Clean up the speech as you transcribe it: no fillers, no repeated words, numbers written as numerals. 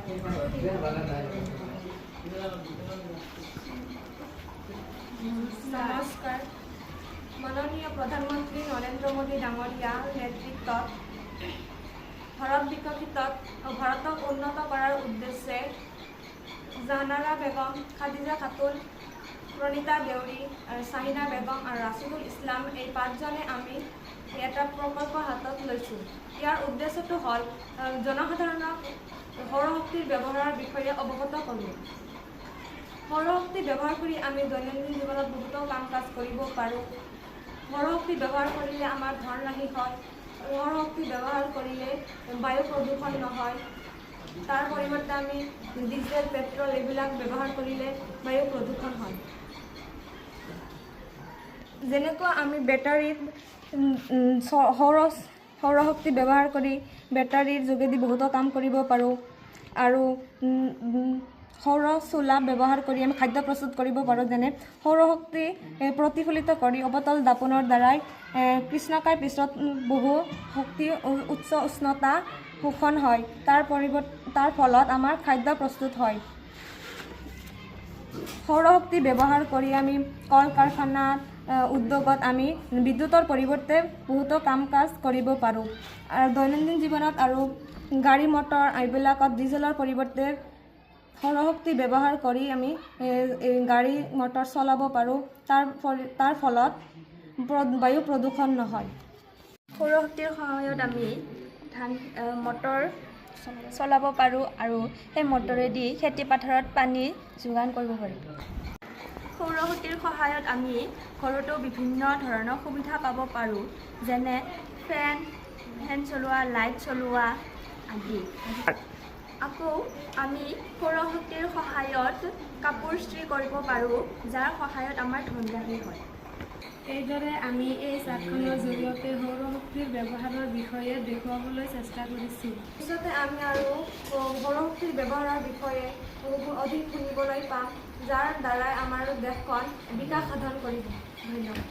নমস্কাৰ। মাননীয় প্ৰধানমন্ত্ৰী নৰেন্দ্ৰ মোদী ডাঙৰীয়াৰ নেতৃত্বত ভাৰতক উন্নত কৰাৰ উদ্দেশ্যে জাহানাৰা বেগম, খাদিজা খাতুন, প্ৰণীতা দেউৰী, শাহিনা বেগম আৰু ৰাছিদুল ইছলাম এই 5জনে আমি এটা প্ৰকল্প হাতত লৈছোঁ। ইয়াৰ উদ্দেশ্যটো হ'ল জনসাধাৰণক সৌৰশক্তিৰ ব্যৱহাৰৰ বিষয়ে অৱগত কৰোঁ। সৌৰশক্তি ব্যৱহাৰ কৰি আমি দৈনন্দিন জীৱনত বহুতো কাম কাজ কৰিব পাৰোঁ। সৌৰশক্তি ব্যৱহাৰ কৰিলে আমাৰ ধন ৰাহি হয়। সৌৰশক্তি ব্যৱহাৰ কৰিলে বায়ু প্ৰদূষণ নহয়। তাৰ পৰিৱৰ্তে আমি ডিজেল, পেট্ৰল এইবিলাক ব্যৱহাৰ কৰিলে বায়ু প্ৰদূষণ হয়। যেনেকুৱা আমি বেটাৰীত সৌৰশক্তি ব্যৱহাৰ কৰি বেটাৰীৰ যোগেদি বহুতো কাম কৰিব পাৰোঁ আৰু সৌৰ চুলা ব্যৱহাৰ কৰি আমি খাদ্য প্ৰস্তুত কৰিব পাৰোঁ। যেনে সৌৰশক্তি প্ৰতিফলিত কৰি অৱতল দাপনৰ দ্বাৰাই কৃষ্ণকায় পৃষ্ঠত বহু শক্তি উচ্চ উষ্ণতা শোষণ হয়। তাৰ ফলত আমাৰ খাদ্য প্ৰস্তুত হয়। সৌৰশক্তি ব্যৱহাৰ কৰি আমি কল কাৰখানাত উদ্যোগত আমি বিদ্যুতৰ পৰিৱৰ্তে বহুতো কাম কাজ কৰিব পাৰোঁ। আৰু দৈনন্দিন জীৱনত আৰু গাড়ী মটৰ এইবিলাকত ডিজেলৰ পৰিৱৰ্তে সৌৰশক্তি ব্যৱহাৰ কৰি আমি গাড়ী মটৰ চলাব পাৰোঁ। তাৰ ফলত বায়ু প্ৰদূষণ নহয়। সৌৰশক্তিৰ সহায়ত আমি মটৰ চলাব পাৰোঁ আৰু সেই মটৰেদি খেতি পথাৰত পানী যোগান কৰিব পাৰোঁ। সৌৰশক্তিৰ সহায়ত আমি ঘৰতো বিভিন্ন ধৰণৰ সুবিধা পাব পাৰোঁ। যেনে ফেন চলোৱা, লাইট চলোৱা আদি। আকৌ আমি সৌৰশক্তিৰ সহায়ত কাপোৰ ইস্ত্ৰি কৰিব পাৰোঁ, যাৰ সহায়ত আমাৰ ধন ৰাহি হয়। এইদৰে আমি এই চাৰ্টখনৰ জৰিয়তে সৌৰশক্তিৰ ব্যৱহাৰৰ বিষয়ে দেখুৱাবলৈ চেষ্টা কৰিছোঁ। পিছতে আমি আৰু সৌৰশক্তিৰ ব্যৱহাৰৰ বিষয়ে অধিক শুনিবলৈ পাম, যাৰ দ্বাৰাই আমাৰ দেশখন বিকাশ সাধন কৰিব। ধন্যবাদ।